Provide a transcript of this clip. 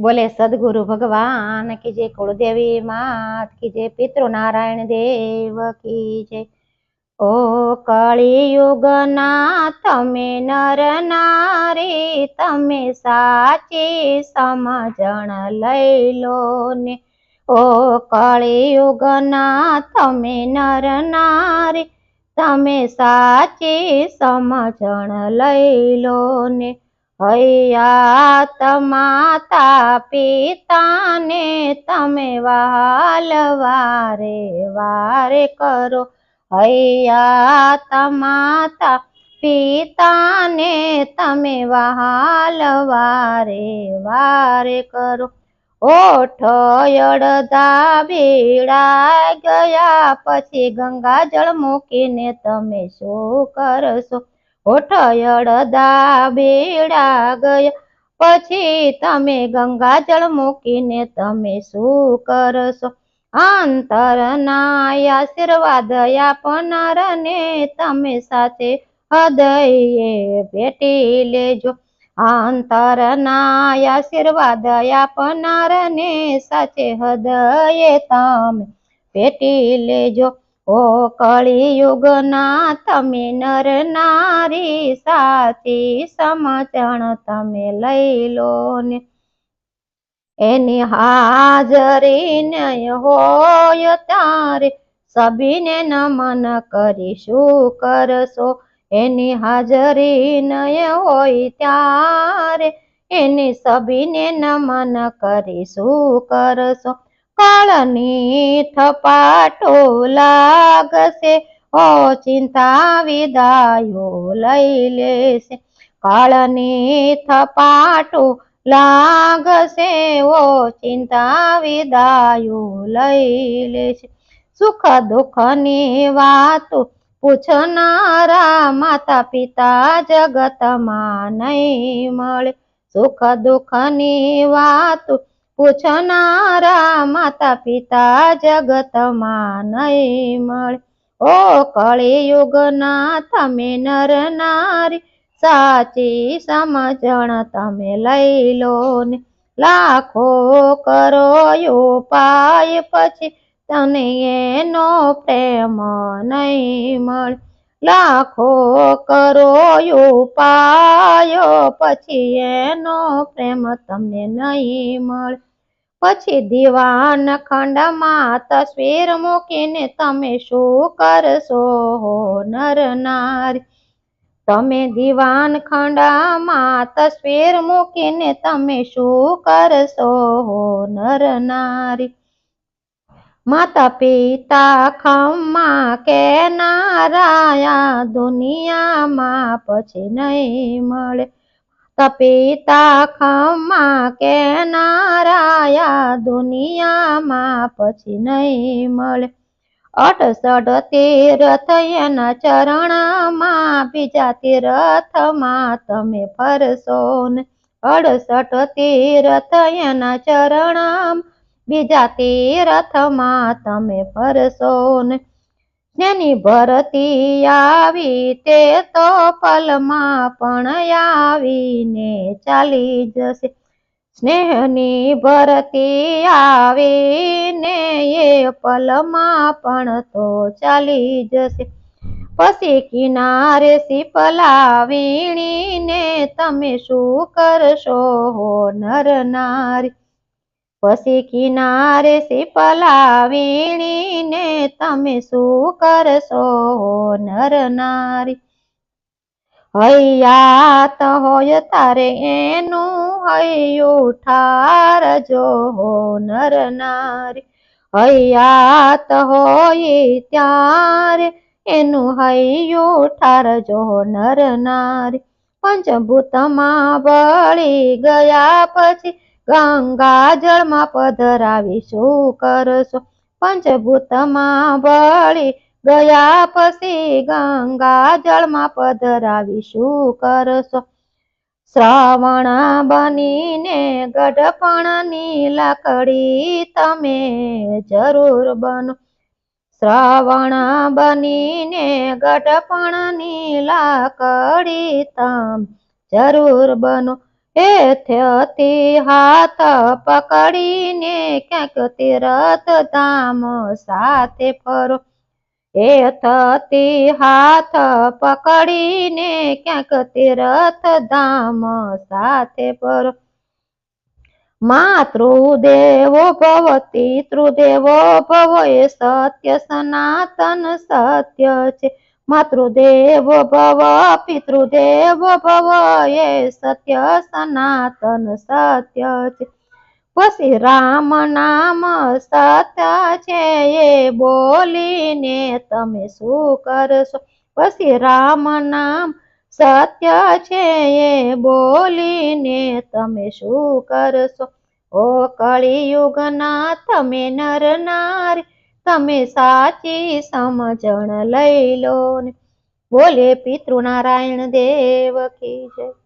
बोले सदगुरु भगवान की जय, कुलदेवी मात की जय, पितृ नारायण देव की जय। ओ कलियुग ना तमे नर नारी, तमे साची समझण लई लो ने। ओ कलियुग ना तमे नर नारी, तमे साची समझण लई लो ने। हयात माता पिता ने तमे वाल वारे वारे करो। हयात माता पिता ने तमे वाल वारे वारे करो। ओठ अड़धा भीड़ा गया पछी गंगा जल मूकीने तमे शू करशो। ओठ अड़धा भीड़ा गया पछी तमे गंगा जल मूकीने तमे शू करशो। अंतरना आशीर्वाद आपनार ने तमे साचे हृदये भेटी लेजो। अंतरना आशीर्वाद आपनार ने साचे हृदये तमे भेटी लेजो। ओ कलियुग ना तमे नर नारी, साची समझण तमे लई लो ने। एनी हाजरी नय होय त्यारे सबीने नमन करी शू करशो। एनी हाजरी नय होय त्यारे एनी सबीने नमन करी शू करशो। काळनी थपाटो लागशे ओ चिंता विदायो लई लेशे। काळनी थपाटो लागशे ओ चिंता विदायो लई लेशे। सुख दुख नी वातो पूछनारा माता पिता जगत मां नहीं मळे। सुख दुख नी वातो पूछनारा माता पिता जगत मां नहीं मळे। ओ कलियुग ना तमे नर नारी, साची समझण तमे लई लो ने। लाखो करो उपाय पछी तने एनो प्रेम नहीं मळे। लाखो करो उपाय पछी एनो प्रेम तमने नहीं मळे। पछी दीवान खंड मां तस्वीर मूकीने तमे शू करशो हो नर नारी। तमे दीवान खंडा मां तस्वीर मूकीने तमे शू करशो हो नर नारी। माता पिता खम्मा के नाराया दुनिया मां पछी नहीं मळे। माता पिता खम्मा के नाराया दुनिया मां पछी नहीं मळे। 68 तीर्थ एना चरण मां बीजा तीर्थ मां तमे फरशो ने। 68 तीर्थ एना चरण बीजा तीर्थ मां तमे फरशो ने। जेनी भरती आवी ते तो पलमा पण आवीने चाली जशे। स्नेहनी भरती आवीने ए पलमा पण तो चाली जशे। पछी किनारे सीपला वीणीने तमे शू करशो हो नर नारी। पछी किनारे सीपला वीणीने तमे शू करशो हो नर नारी। हयात होय तारे एनु हयु ठारजो हो नर नारी। हयात होय त्यारे एनु हयु ठारजो हो नर नारी। पंचभूत मां बळी गया पछी गंगा जल मां पधरावी शू करशो। पंचभूत मां बळी गया पछी गंगा जल मां पधरावी शू करशो। श्रावण बनीने गढपणनी लाकड़ी तमे जरूर बनो। श्रावण बनीने गढपणनी लाकड़ी तमे जरूर बनो। એથેથી હાથ પકડીને ક્યાંક તીરથ ધામ સાથે ફરો. એથથી હાથ પકડીને ક્યાંક તીરથ ધામ સાથે ફરો. માતૃદેવો ભવ પિતૃદેવો ભવ એ સત્ય સનાતન સત્ય છે. માતૃદેવો ભવ પિતૃદેવો ભવ એ સત્ય સનાતન સત્ય છે. પછી રામ નામ સત્ય છે એ બોલીને તમે શું કરશો. પછી રામ નામ સત્ય છે એ બોલીને તમે શું કરશો. ઓ કળિયુગના તમે નર નારી તમે સાચી સમજણ લઈ લો ને. બોલે પિતૃનારાયણ દેવ કી જય.